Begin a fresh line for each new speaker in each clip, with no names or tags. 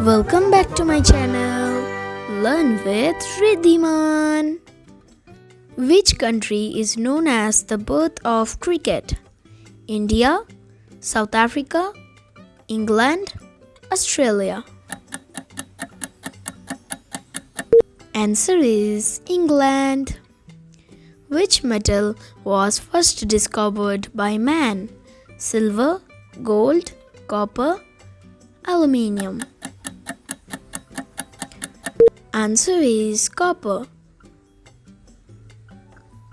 Welcome back to my channel. Learn with Riddhiman. Which country is known as the birth of cricket? India, South Africa, England, Australia. Answer is England. Which metal was first discovered by man? Silver, gold, copper, aluminium. Answer is copper.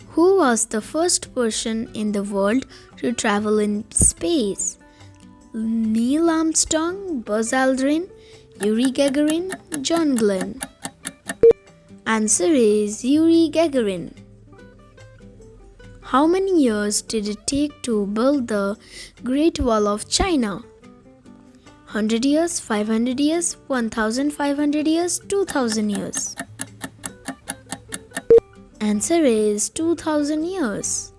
Who was the first person in the world to travel in space? Neil Armstrong, Buzz Aldrin, Yuri Gagarin, John Glenn. Answer is Yuri Gagarin. How many years did it take to build the Great Wall of China? 100 years, 500 years, 1500 years, 2000 years. Answer is 2000 years.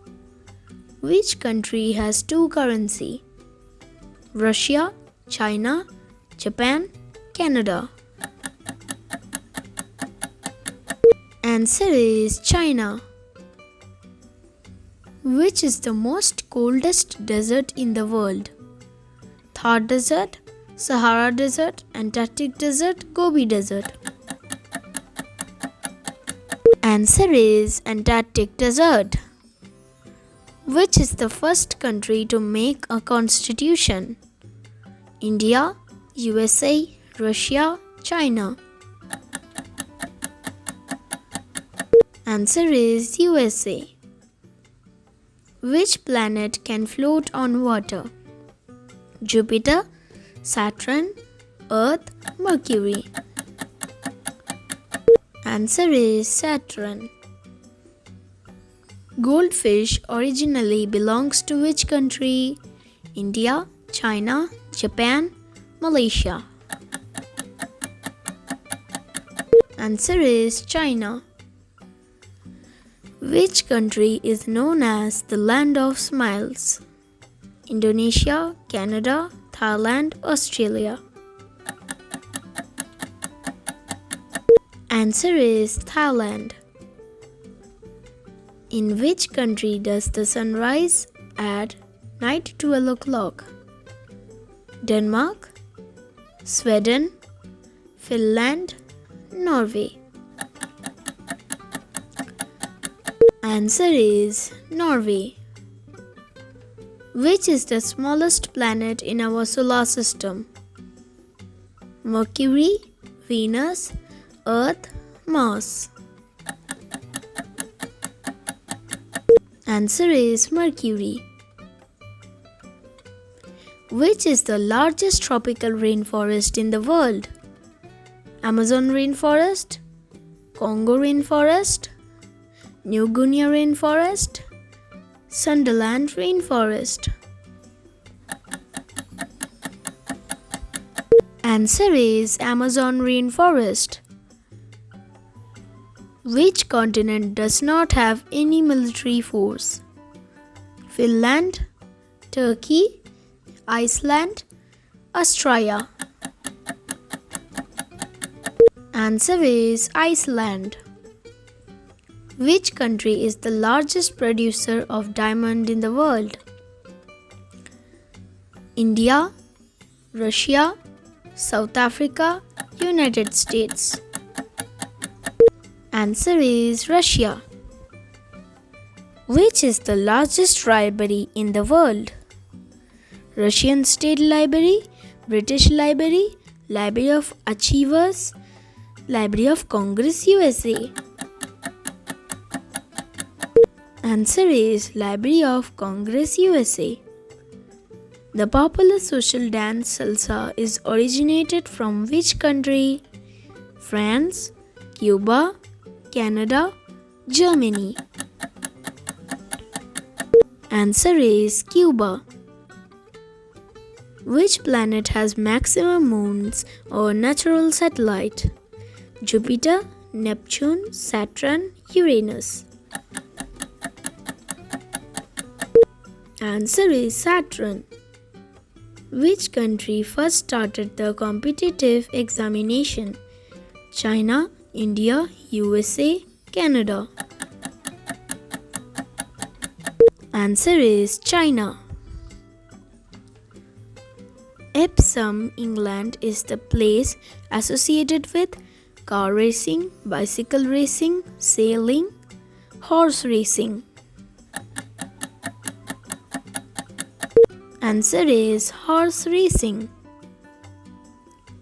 Which country has two currency? Russia, China, Japan, Canada. Answer is China. Which is the most coldest desert in the world? Thar Desert, Sahara Desert, Antarctic Desert, Gobi Desert. Answer is Antarctic Desert. Which is the first country to make a constitution? India, USA, Russia, China. Answer is USA. Which planet can float on water? Jupiter, Saturn, Earth, Mercury. Answer is Saturn. Goldfish originally belongs to which country? India, China, Japan, Malaysia. Answer is China. Which country is known as the land of smiles? Indonesia, Canada, Thailand, Australia. Answer is Thailand. In which country does the sun rise at night 12 o'clock? Denmark, Sweden, Finland, Norway. Answer is Norway. Which is the smallest planet in our solar system? Mercury, Venus, Earth, Mars. Answer is Mercury. Which is the largest tropical rainforest in the world? Amazon rainforest, Congo rainforest, New Guinea rainforest, Sunderland rainforest. Answer is Amazon rainforest. Which continent does not have any military force? Finland, Turkey, Iceland, Australia. Answer is Iceland. Which country is the largest producer of diamond in the world? India, Russia, South Africa, United States. Answer is Russia. Which is the largest library in the world? Russian State Library, British Library, Library of Achievers, Library of Congress, USA. Answer is Library of Congress, USA. The popular social dance salsa is originated from which country? France, Cuba, Canada, Germany. Answer is Cuba. Which planet has maximum moons or natural satellite? Jupiter, Neptune, Saturn, Uranus. Answer is Saturn. Which country first started the competitive examination? China, India, USA, Canada. Answer is China. Epsom, England is the place associated with car racing, bicycle racing, sailing, horse racing. Answer is horse racing.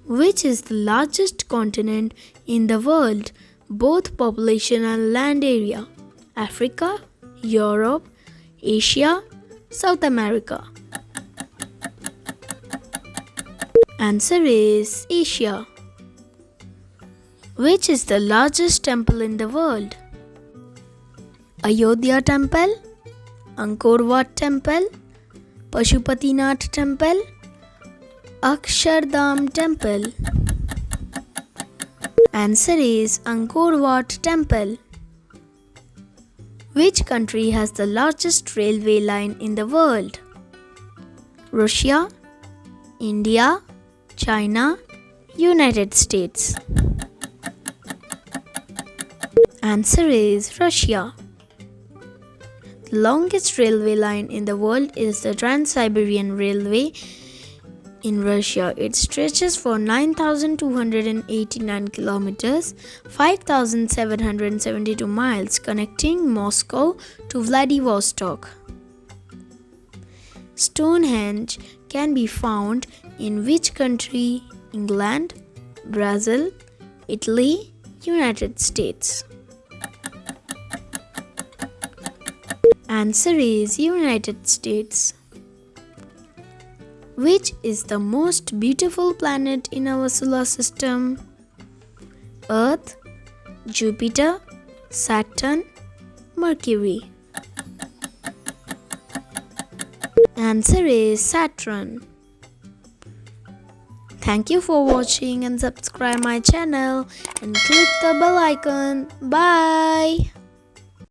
Which is the largest continent in the world, both population and land area? Africa, Europe, Asia, South America. Answer is Asia. Which is the largest temple in the world? Ayodhya Temple, Angkor Wat Temple, Pashupatinath Temple, Akshardham Temple. Answer is Angkor Wat Temple. Which country has the largest railway line in the world? Russia, India, China, United States. Answer is Russia. The longest railway line in the world is the Trans-Siberian Railway in Russia. It stretches for 9,289 kilometers, 5,772 miles, connecting Moscow to Vladivostok. Stonehenge can be found in which country? England, Brazil, Italy, United States. Answer is United States. Which is the most beautiful planet in our solar system? Earth, Jupiter, Saturn, Mercury. Answer is Saturn. Thank you for watching and subscribe my channel and click the bell icon. Bye.